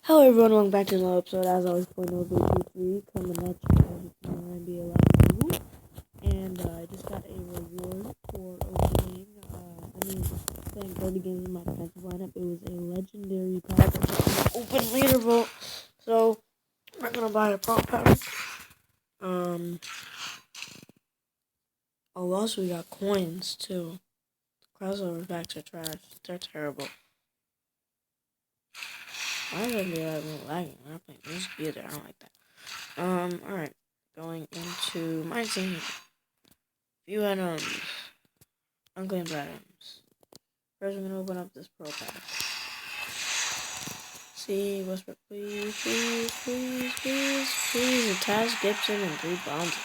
Hello everyone, welcome back to another episode. As always, point over Q3 coming at you from NBA Live. And I just got a reward for opening, playing 30 games in my defensive lineup. It was a legendary pack open leaderboard. So, we're gonna buy a prop pack. Also we got coins too. Crossover packs are trash. They're terrible. Why is NBA lagging? We're not playing music either. I don't like that. Alright. Going into my team. Few items. Unclaimed items. First, I'm gonna open up this pro pack. See, Westbrook, please. A Taz Gibson and 3 bounces.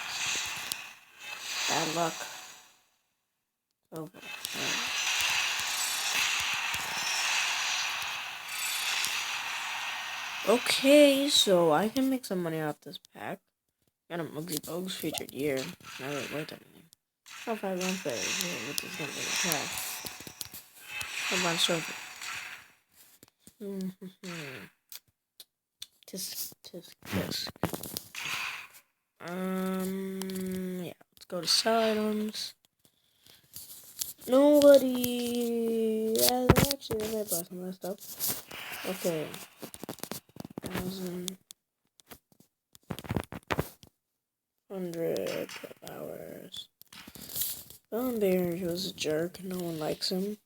Bad luck. Over. Okay, so I can make some money off this pack. Got a Muggsy Bogues featured year. Not really worth anything. Top 5 run players. Yeah, what is gonna be the pack? Come on, Sophie. Tisk. Yeah, let's go to sell items. Nobody. Yeah, actually, I might buy some of that stuff. Okay. 1,000. 100 hours. Bellin Bear was a jerk. No one likes him.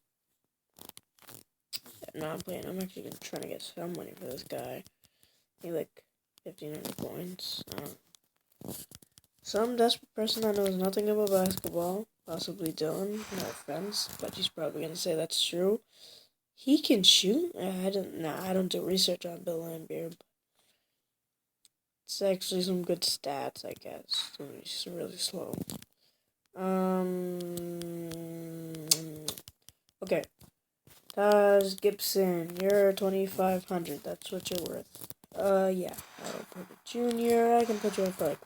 No, I'm playing. I'm actually trying to get some money for this guy. He like 1,500 points. Some desperate person that knows nothing about basketball, possibly Dylan, no offense, but he's probably gonna say that's true. He can shoot? I don't do research on Bill Laimbeer. It's actually some good stats, I guess. He's really slow. Okay. Taz Gibson, you're 2,500. That's what you're worth. Yeah. I'll put a junior. I can put you in for like,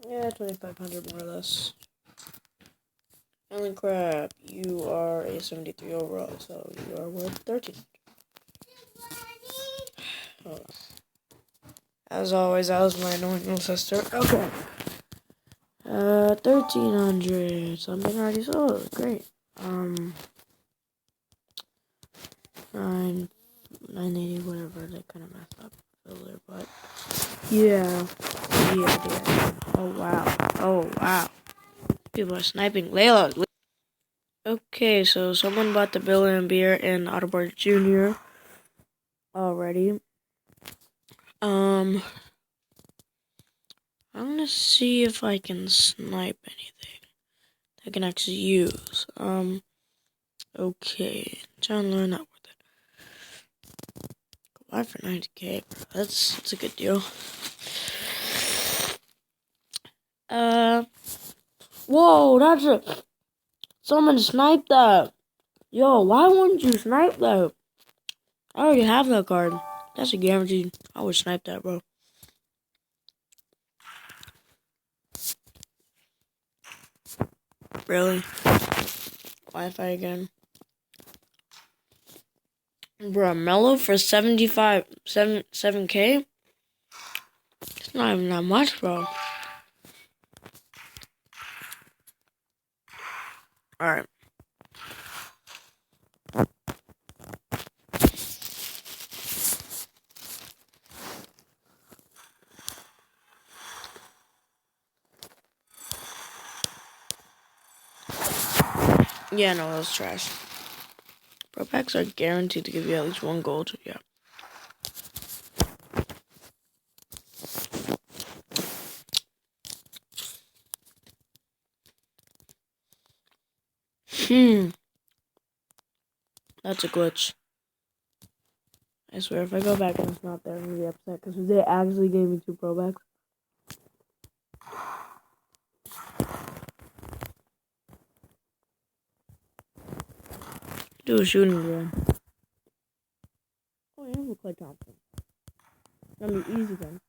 2,500 more or less. Alan Crab, you are a 73 overall, so you are worth 13. Oh. As always, that was my annoying little sister. Okay. 1,300. Something already sold. Great. 980, whatever. They kind of messed up earlier, but yeah. Oh wow. People are sniping Layla. Okay, so someone bought the Bill and Beer and Autoboard Jr. already. I'm gonna see if I can snipe anything I can actually use. Okay. John Learn not worth it. Why for 90k, bro? That's a good deal. Whoa, that's a... Someone sniped that. Yo, why wouldn't you snipe that? I already have that card. That's a guarantee. I would snipe that, bro. Really? Wi-Fi again. Bro, Mello for 7k? It's not even that much, bro. Alright. Yeah, no, that was trash. Pro packs are guaranteed to give you at least 1 gold. Yeah. That's a glitch. I swear, if I go back and it's not there, I'm gonna be upset because they actually gave me 2 pro packs. Do a shooting game. Oh, yeah, we'll play Thompson. It's gonna be easy then.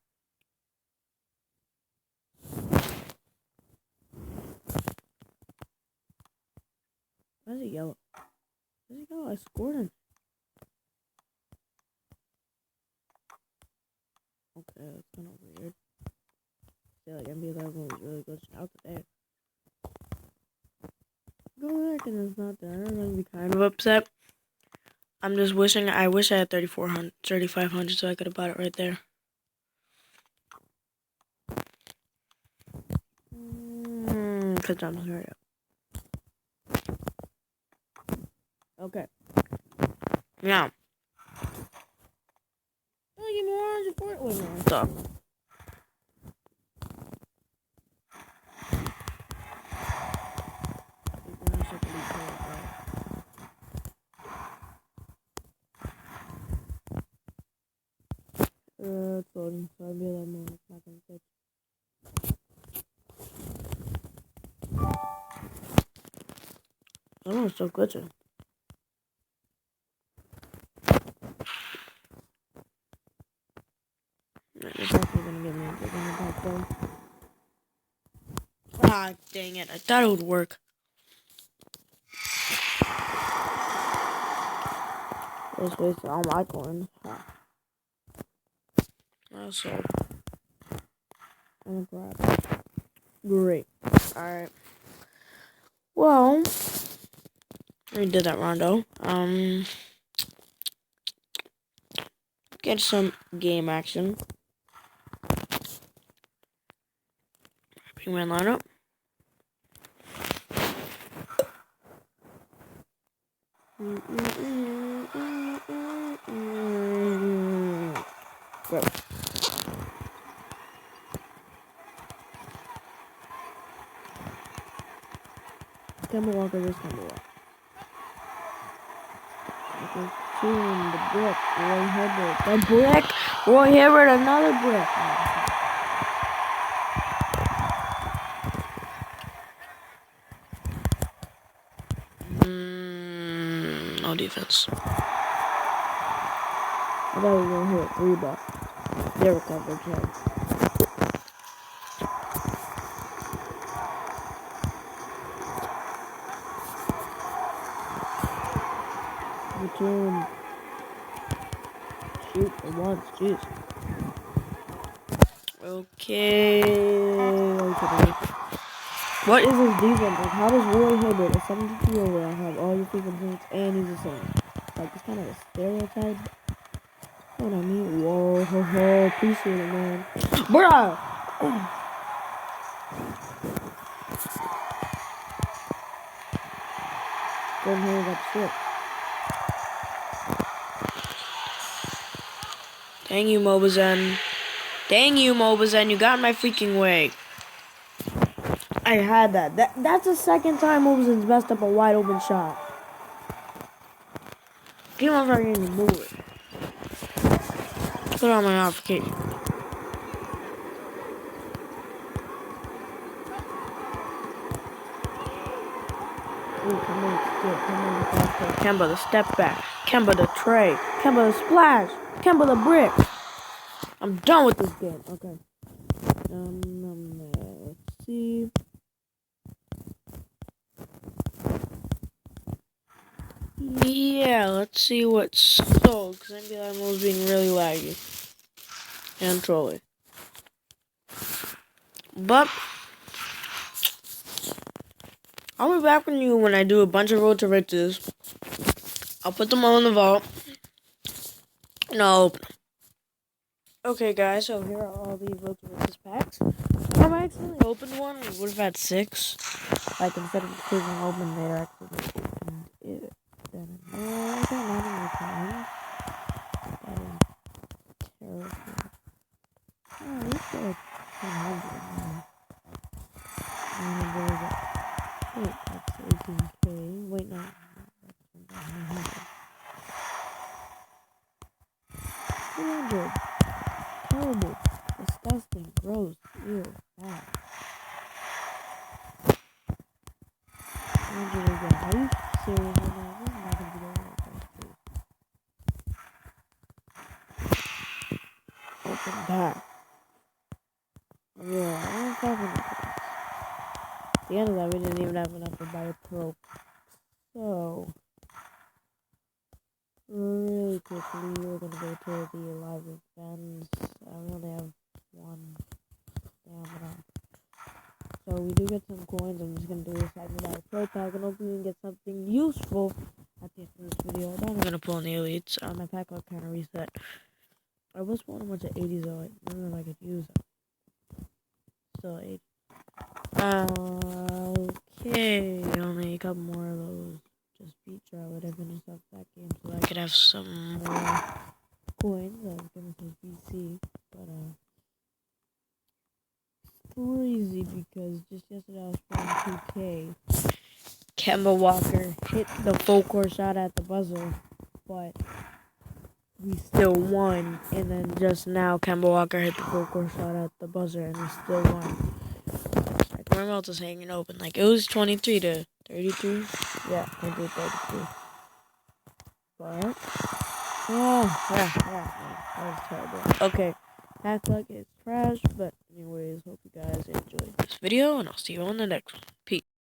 Why is it yellow? Why is it yellow? I scored him. Okay, that's kind of weird. I feel like NBA Live was really glitching out today. Go back and it's not there. I'm gonna be kind of upset. I'm just wishing. I wish I had 3,400, 3,500, so I could have bought it right there. Cause I'm hurry up. Okay. Now. Oh, give me 140. Wait a minute. Stop. It's loading, so I'll be a lot more. It's not gonna fit. Oh, it's still glitching. It's actually gonna get me a big impact though. Ah, dang it. I thought it would work. Just wasted all my coins. Also, I'm gonna grab. Great. Alright. Well, we did that rondo. Get some game action. Bring my lineup. Go. Kemba Walker, this Kemba Walker. The brick, Roy Hibbert. The brick, Roy Hibbert, another brick. No defense. I thought we were gonna hit Reba. They recovered, yeah. Return. Shoot for once, jeez. Okay. What is his defense? Like, how does Roy Hibbert, a 72 overall, have all your freaking points and he's the same? Like, it's kind of a stereotype. You know what I mean? Whoa, ho, ho, appreciate it, man. Bruh! Don't hear that shit. Dang you, Mobazen. Dang you, Mobazen. You got in my freaking way. I had that. That's the second time Mobazen's messed up a wide open shot. Get on fucking to move it. Put on my notification. Ooh, come on, Kemba the step back. Kemba the tray. Kemba the splash. Kemba the brick. I'm done with this game. Okay. Let's see. Yeah, let's see what's sold. Because NBA Live was being really laggy. And trolly. But I'll be back with you when I do a bunch of Road to Riches. I'll put them all in the vault. And I'll open them. Okay, guys, so here are all the Road to Riches packs. If I accidentally opened one, we would have had 6. Like, instead of clicking open, they actually opened it. Then, I don't know my time. That is terrible. Oh, at least they're 100 now. And there's a... Wait, that's 18K. Wait, no. That's 100. 200. Terrible. Disgusting. Gross. Ew. Bad. 100 again. Are you serious right now? I'm not gonna be able to please. Open that. Yeah, I don't have enough. At the end of that, we didn't even have enough to buy a pro. So, really quickly, we're gonna go to the live events. I only have one. Damn it up. So we do get some coins. I'm just gonna do this segment by pro pack, and hopefully we can get something useful at the end of this video. Then I'm gonna pull in the elites. My pack luck kind of reset. I was pulling a bunch of 80s though. I don't know if I could use them. Still 80. Okay, only a couple more of those. Just beat Charlotte. I finished up that game so I could have some more coins. I was gonna say BC, but it's crazy because just yesterday I was playing 2K. Kemba Walker hit the full court shot at the buzzer, but we still won. And then just now, Kemba Walker hit the full court shot at the buzzer, and we still won. Like, my mouth is hanging open. Like, it was 23 to 32. Yeah, 23 to 32. But, yeah, that was terrible. Okay, pack luck is trash, but anyways, hope you guys enjoyed this video, and I'll see you on the next one. Peace.